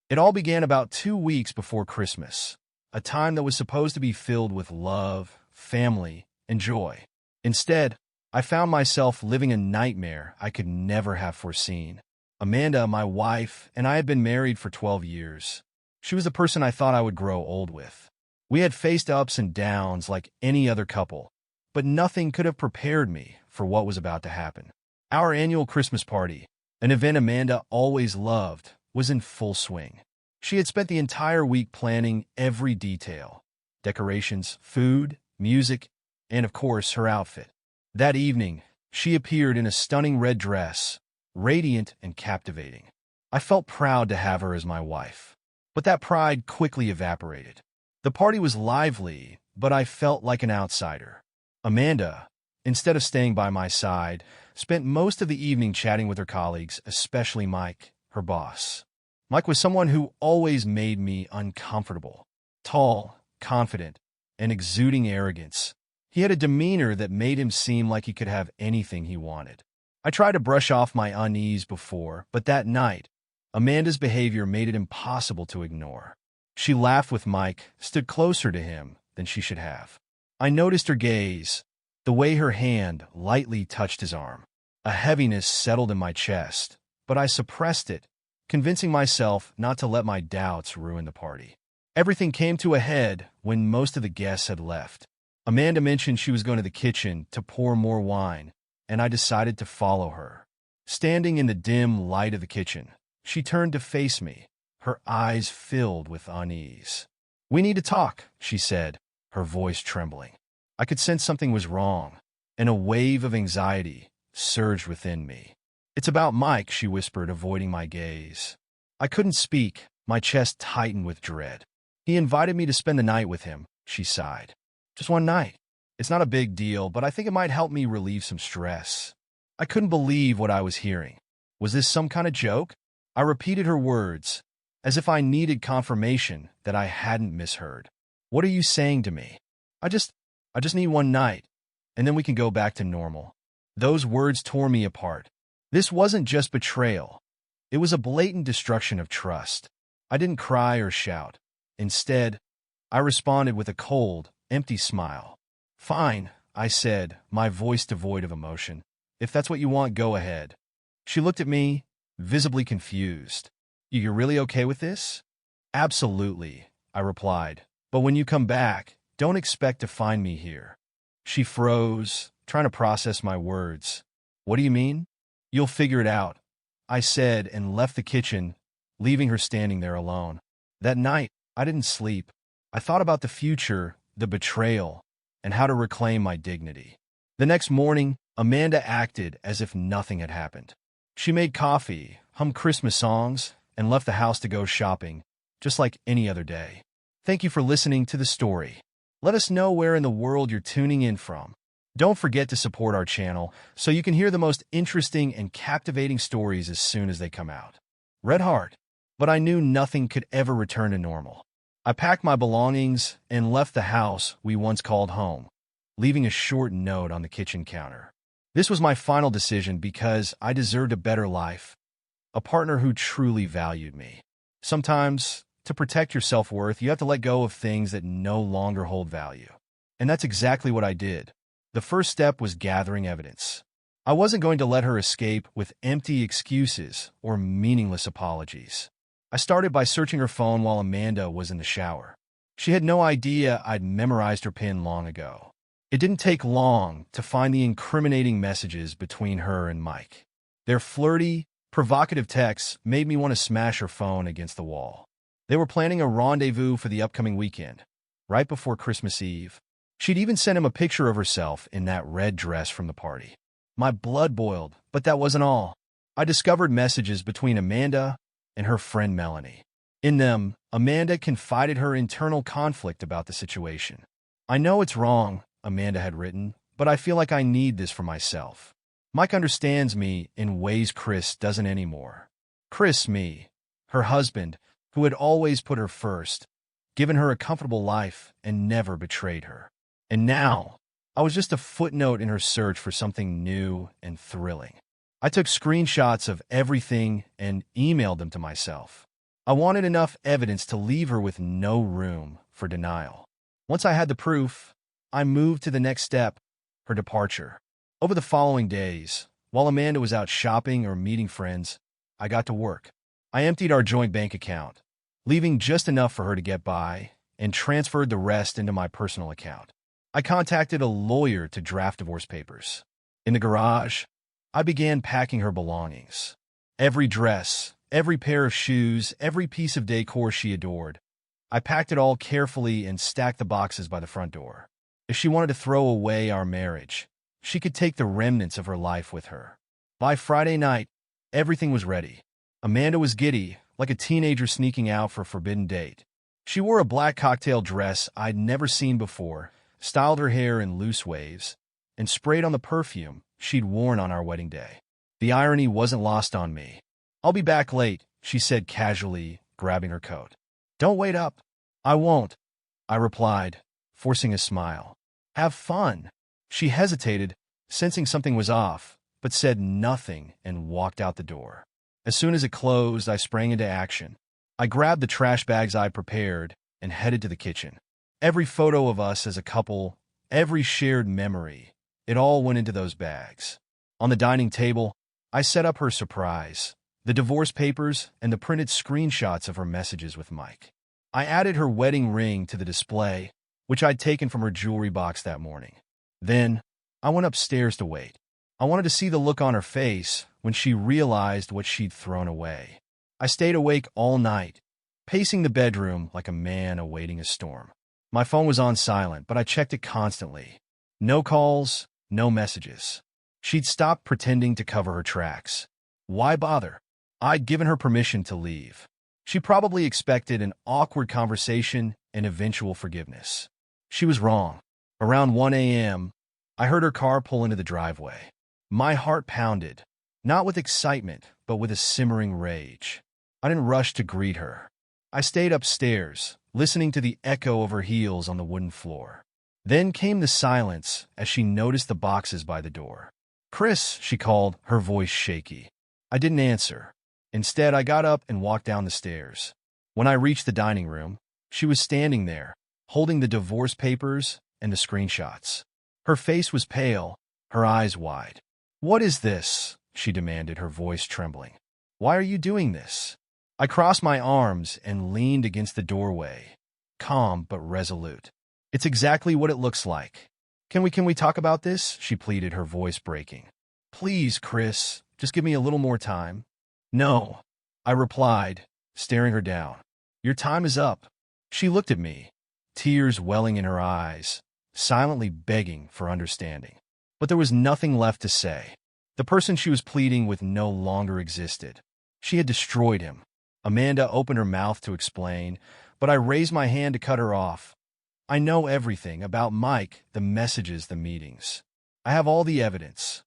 It all began about 2 weeks before Christmas, a time that was supposed to be filled with love, family, and joy. Instead, I found myself living a nightmare I could never have foreseen. Amanda, my wife, and I had been married for 12 years. She was the person I thought I would grow old with. We had faced ups and downs like any other couple, but nothing could have prepared me for what was about to happen. Our annual Christmas party, an event Amanda always loved, was in full swing. She had spent the entire week planning every detail: decorations, food, music, and of course, her outfit. That evening, she appeared in a stunning red dress, radiant and captivating. I felt proud to have her as my wife, but that pride quickly evaporated. The party was lively, but I felt like an outsider. Amanda, instead of staying by my side, spent most of the evening chatting with her colleagues, especially Mike, her boss. Mike was someone who always made me uncomfortable. Tall, confident, and exuding arrogance. He had a demeanor that made him seem like he could have anything he wanted. I tried to brush off my unease before, but that night, Amanda's behavior made it impossible to ignore. She laughed with Mike, stood closer to him than she should have. I noticed her gaze, the way her hand lightly touched his arm. A heaviness settled in my chest, but I suppressed it, convincing myself not to let my doubts ruin the party. Everything came to a head when most of the guests had left. Amanda mentioned she was going to the kitchen to pour more wine, and I decided to follow her. Standing in the dim light of the kitchen, she turned to face me, her eyes filled with unease. "We need to talk," she said, her voice trembling. I could sense something was wrong, and a wave of anxiety surged within me. "It's about Mike," she whispered, avoiding my gaze. I couldn't speak, my chest tightened with dread. "He invited me to spend the night with him," she sighed. "Just one night. It's not a big deal, but I think it might help me relieve some stress." I couldn't believe what I was hearing. Was this some kind of joke? I repeated her words, as if I needed confirmation that I hadn't misheard. "What are you saying to me?" I just need one night, and then we can go back to normal." Those words tore me apart. This wasn't just betrayal. It was a blatant destruction of trust. I didn't cry or shout. Instead, I responded with a cold, empty smile. "Fine," I said, my voice devoid of emotion. "If that's what you want, go ahead." She looked at me, visibly confused. "You're really okay with this?" "Absolutely," I replied. "But when you come back, don't expect to find me here." She froze, trying to process my words. "What do you mean?" "You'll figure it out," I said, and left the kitchen, leaving her standing there alone. That night, I didn't sleep. I thought about the future, the betrayal, and how to reclaim my dignity. The next morning, Amanda acted as if nothing had happened. She made coffee, hummed Christmas songs, and left the house to go shopping, just like any other day. Thank you for listening to the story. Let us know where in the world you're tuning in from. Don't forget to support our channel so you can hear the most interesting and captivating stories as soon as they come out. Red heart. But I knew nothing could ever return to normal. I packed my belongings and left the house we once called home, leaving a short note on the kitchen counter. This was my final decision because I deserved a better life, a partner who truly valued me. Sometimes, to protect your self-worth, you have to let go of things that no longer hold value. And that's exactly what I did. The first step was gathering evidence. I wasn't going to let her escape with empty excuses or meaningless apologies. I started by searching her phone while Amanda was in the shower. She had no idea I'd memorized her PIN long ago. It didn't take long to find the incriminating messages between her and Mike. Their flirty, provocative texts made me want to smash her phone against the wall. They were planning a rendezvous for the upcoming weekend, right before Christmas Eve. She'd even sent him a picture of herself in that red dress from the party. My blood boiled, but that wasn't all. I discovered messages between Amanda and her friend Melanie. In them, Amanda confided her internal conflict about the situation. "I know it's wrong," Amanda had written, "but I feel like I need this for myself. Mike understands me in ways Chris doesn't anymore." Chris, her husband, who had always put her first, given her a comfortable life, and never betrayed her. And now, I was just a footnote in her search for something new and thrilling. I took screenshots of everything and emailed them to myself. I wanted enough evidence to leave her with no room for denial. Once I had the proof, I moved to the next step, her departure. Over the following days, while Amanda was out shopping or meeting friends, I got to work. I emptied our joint bank account, leaving just enough for her to get by, and transferred the rest into my personal account. I contacted a lawyer to draft divorce papers. In the garage, I began packing her belongings. Every dress, every pair of shoes, every piece of decor she adored. I packed it all carefully and stacked the boxes by the front door. If she wanted to throw away our marriage, she could take the remnants of her life with her. By Friday night, everything was ready. Amanda was giddy, like a teenager sneaking out for a forbidden date. She wore a black cocktail dress I'd never seen before, styled her hair in loose waves, and sprayed on the perfume she'd worn on our wedding day. The irony wasn't lost on me. "I'll be back late," she said casually, grabbing her coat. "Don't wait up." "I won't," I replied, forcing a smile. "Have fun." She hesitated, sensing something was off, but said nothing and walked out the door. As soon as it closed, I sprang into action. I grabbed the trash bags I'd prepared and headed to the kitchen. Every photo of us as a couple, every shared memory, it all went into those bags. On the dining table, I set up her surprise, the divorce papers and the printed screenshots of her messages with Mike. I added her wedding ring to the display, which I'd taken from her jewelry box that morning. Then, I went upstairs to wait. I wanted to see the look on her face when she realized what she'd thrown away. I stayed awake all night, pacing the bedroom like a man awaiting a storm. My phone was on silent, but I checked it constantly. No calls, no messages. She'd stopped pretending to cover her tracks. Why bother? I'd given her permission to leave. She probably expected an awkward conversation and eventual forgiveness. She was wrong. Around 1 a.m., I heard her car pull into the driveway. My heart pounded, not with excitement, but with a simmering rage. I didn't rush to greet her. I stayed upstairs, listening to the echo of her heels on the wooden floor. Then came the silence as she noticed the boxes by the door. "Chris," she called, her voice shaky. I didn't answer. Instead, I got up and walked down the stairs. When I reached the dining room, she was standing there, holding the divorce papers and the screenshots. Her face was pale, her eyes wide. "What is this?" she demanded, her voice trembling. "Why are you doing this?" I crossed my arms and leaned against the doorway, calm but resolute. "It's exactly what it looks like. Can we talk about this?" she pleaded, her voice breaking. "Please, Chris, just give me a little more time." "No," I replied, staring her down. "Your time is up." She looked at me, tears welling in her eyes, silently begging for understanding. But there was nothing left to say. The person she was pleading with no longer existed. She had destroyed him. Amanda opened her mouth to explain, but I raised my hand to cut her off. "I know everything about Mike, the messages, the meetings. I have all the evidence."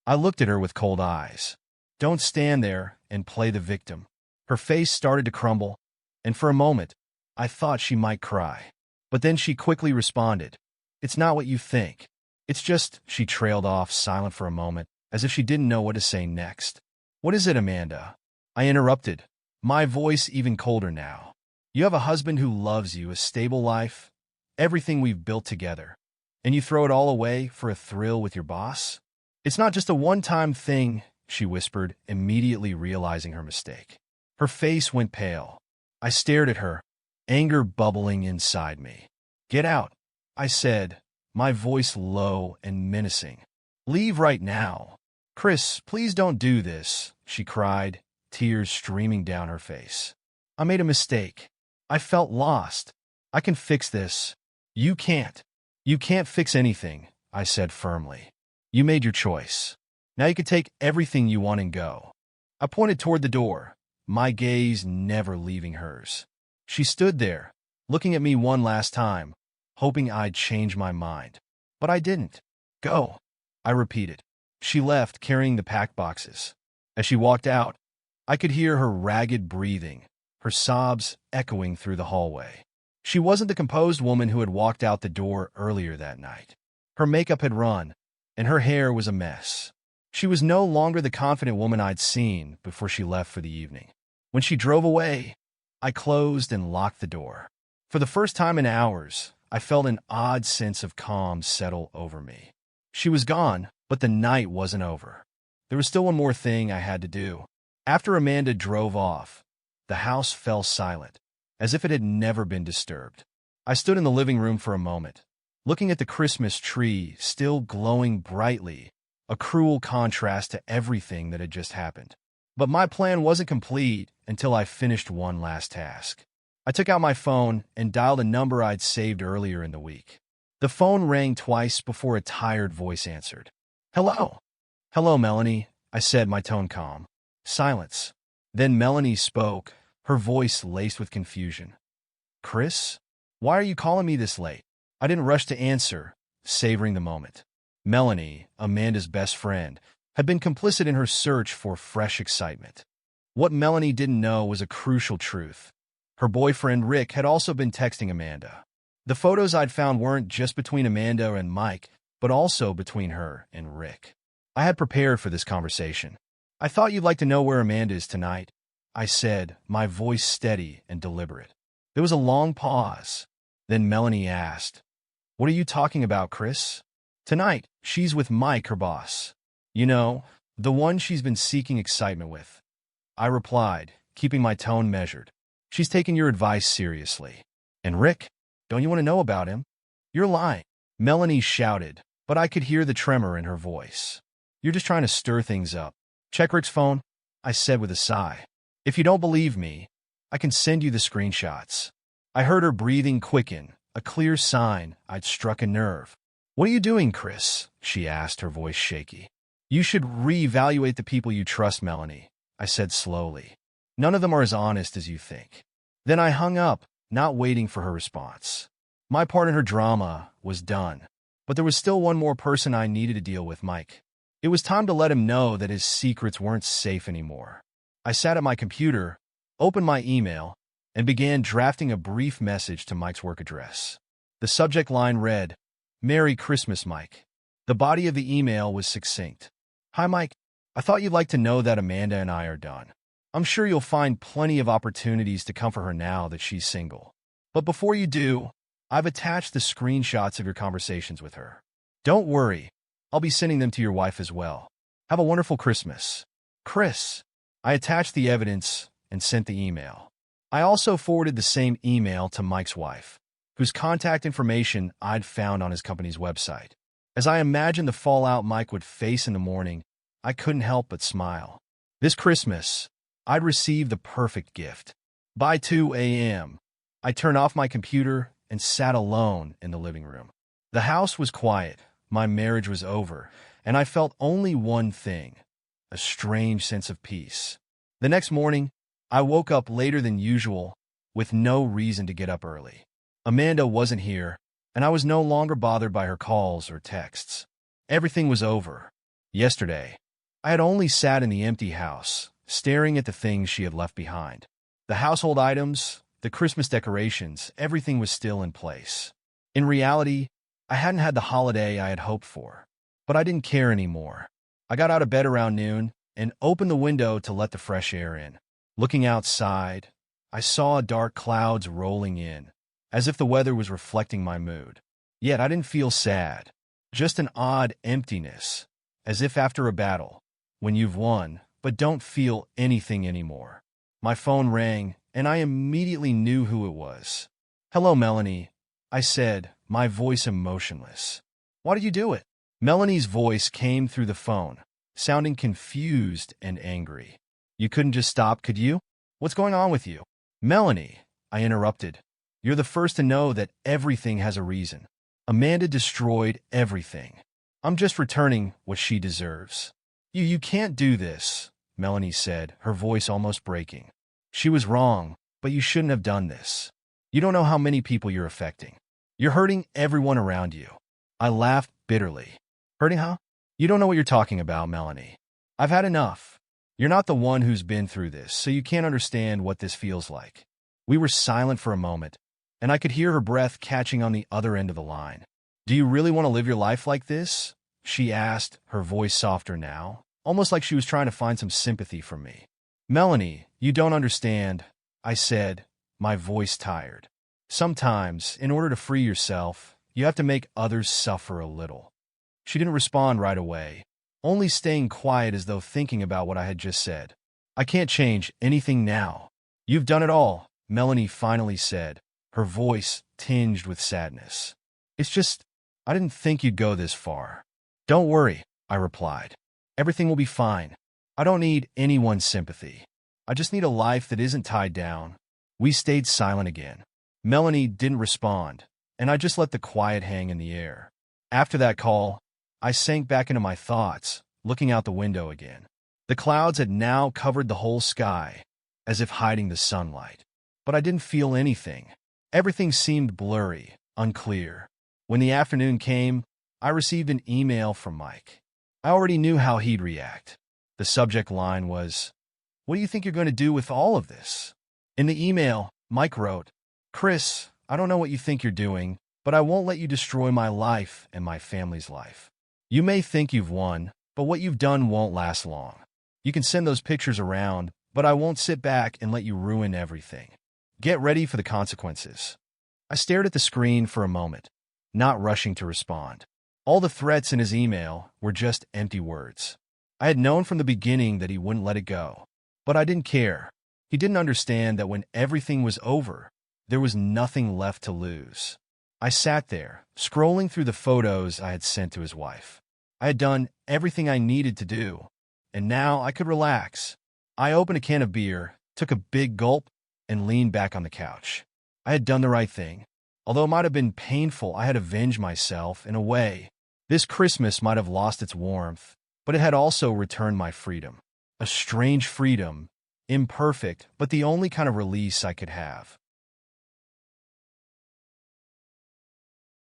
I looked at her with cold eyes. "Don't stand there and play the victim." Her face started to crumble, and for a moment, I thought she might cry. But then she quickly responded, "It's not what you think. It's just," she trailed off, silent for a moment, as if she didn't know what to say next. "What is it, Amanda?" I interrupted, my voice even colder now. "You have a husband who loves you, a stable life, everything we've built together, and you throw it all away for a thrill with your boss? It's not just a one-time thing," she whispered, immediately realizing her mistake. Her face went pale. I stared at her, anger bubbling inside me. "Get out," I said, my voice low and menacing. "Leave right now." "Chris, please don't do this," she cried, tears streaming down her face. "I made a mistake. I felt lost. I can fix this." "You can't. You can't fix anything," I said firmly. "You made your choice. Now you can take everything you want and go." I pointed toward the door, my gaze never leaving hers. She stood there, looking at me one last time, hoping I'd change my mind. But I didn't. "Go," I repeated. She left, carrying the packed boxes. As she walked out, I could hear her ragged breathing, her sobs echoing through the hallway. She wasn't the composed woman who had walked out the door earlier that night. Her makeup had run, and her hair was a mess. She was no longer the confident woman I'd seen before she left for the evening. When she drove away, I closed and locked the door. For the first time in hours, I felt an odd sense of calm settle over me. She was gone, but the night wasn't over. There was still one more thing I had to do. After Amanda drove off, the house fell silent, as if it had never been disturbed. I stood in the living room for a moment, looking at the Christmas tree still glowing brightly, a cruel contrast to everything that had just happened. But my plan wasn't complete until I finished one last task. I took out my phone and dialed a number I'd saved earlier in the week. The phone rang twice before a tired voice answered. "Hello." "Hello, Melanie," I said, my tone calm. Silence. Then Melanie spoke, her voice laced with confusion. "Chris? Why are you calling me this late?" I didn't rush to answer, savoring the moment. Melanie, Amanda's best friend, had been complicit in her search for fresh excitement. What Melanie didn't know was a crucial truth. Her boyfriend, Rick, had also been texting Amanda. The photos I'd found weren't just between Amanda and Mike, but also between her and Rick. I had prepared for this conversation. "I thought you'd like to know where Amanda is tonight," I said, my voice steady and deliberate. There was a long pause. Then Melanie asked, "What are you talking about, Chris?" "Tonight, she's with Mike, her boss. You know, the one she's been seeking excitement with," I replied, keeping my tone measured. "She's taking your advice seriously." "And Rick? Don't you want to know about him?" "You're lying," Melanie shouted, but I could hear the tremor in her voice. "You're just trying to stir things up." "Check Rick's phone," I said with a sigh. "If you don't believe me, I can send you the screenshots." I heard her breathing quicken, a clear sign I'd struck a nerve. "What are you doing, Chris?" she asked, her voice shaky. "You should reevaluate the people you trust, Melanie," I said slowly. "None of them are as honest as you think." Then I hung up, not waiting for her response. My part in her drama was done, but there was still one more person I needed to deal with, Mike. It was time to let him know that his secrets weren't safe anymore. I sat at my computer, opened my email, and began drafting a brief message to Mike's work address. The subject line read, "Merry Christmas, Mike." The body of the email was succinct. "Hi, Mike. I thought you'd like to know that Amanda and I are done. I'm sure you'll find plenty of opportunities to comfort her now that she's single. But before you do, I've attached the screenshots of your conversations with her. Don't worry, I'll be sending them to your wife as well. Have a wonderful Christmas. Chris." I attached the evidence and sent the email. I also forwarded the same email to Mike's wife, whose contact information I'd found on his company's website. As I imagined the fallout Mike would face in the morning, I couldn't help but smile. This Christmas, I'd received the perfect gift. By 2 a.m., I turned off my computer and sat alone in the living room. The house was quiet, my marriage was over, and I felt only one thing, a strange sense of peace. The next morning, I woke up later than usual, with no reason to get up early. Amanda wasn't here, and I was no longer bothered by her calls or texts. Everything was over. Yesterday, I had only sat in the empty house, staring at the things she had left behind. The household items, the Christmas decorations, everything was still in place. In reality, I hadn't had the holiday I had hoped for, but I didn't care anymore. I got out of bed around noon and opened the window to let the fresh air in. Looking outside, I saw dark clouds rolling in, as if the weather was reflecting my mood. Yet I didn't feel sad, just an odd emptiness, as if after a battle, when you've won, but don't feel anything anymore. My phone rang, and I immediately knew who it was. "Hello, Melanie," I said, my voice emotionless. "Why did you do it?" Melanie's voice came through the phone, sounding confused and angry. "You couldn't just stop, could you? What's going on with you?" "Melanie," I interrupted, "you're the first to know that everything has a reason. Amanda destroyed everything. I'm just returning what she deserves." You can't do this," Melanie said, her voice almost breaking. "She was wrong, but you shouldn't have done this. You don't know how many people you're affecting. You're hurting everyone around you." I laughed bitterly. "Hurting how?" "You don't know what you're talking about, Melanie. I've had enough. You're not the one who's been through this, so you can't understand what this feels like." We were silent for a moment, and I could hear her breath catching on the other end of the line. "Do you really want to live your life like this?" she asked, her voice softer now, almost like she was trying to find some sympathy from me. "Melanie, you don't understand," I said, my voice tired. Sometimes, in order to free yourself, you have to make others suffer a little. She didn't respond right away, only staying quiet as though thinking about what I had just said. I can't change anything now. You've done it all, Melanie finally said, her voice tinged with sadness. It's just, I didn't think you'd go this far. Don't worry, I replied. Everything will be fine. I don't need anyone's sympathy. I just need a life that isn't tied down. We stayed silent again. Melanie didn't respond, and I just let the quiet hang in the air. After that call, I sank back into my thoughts, looking out the window again. The clouds had now covered the whole sky, as if hiding the sunlight. But I didn't feel anything. Everything seemed blurry, unclear. When the afternoon came, I received an email from Mike. I already knew how he'd react. The subject line was, "What do you think you're going to do with all of this?" In the email, Mike wrote, "Chris, I don't know what you think you're doing, but I won't let you destroy my life and my family's life. You may think you've won, but what you've done won't last long. You can send those pictures around, but I won't sit back and let you ruin everything. Get ready for the consequences." I stared at the screen for a moment, not rushing to respond. All the threats in his email were just empty words. I had known from the beginning that he wouldn't let it go, but I didn't care. He didn't understand that when everything was over, there was nothing left to lose. I sat there, scrolling through the photos I had sent to his wife. I had done everything I needed to do, and now I could relax. I opened a can of beer, took a big gulp, and leaned back on the couch. I had done the right thing. Although it might have been painful, I had avenged myself in a way. This Christmas might have lost its warmth, but it had also returned my freedom. A strange freedom, imperfect, but the only kind of release I could have.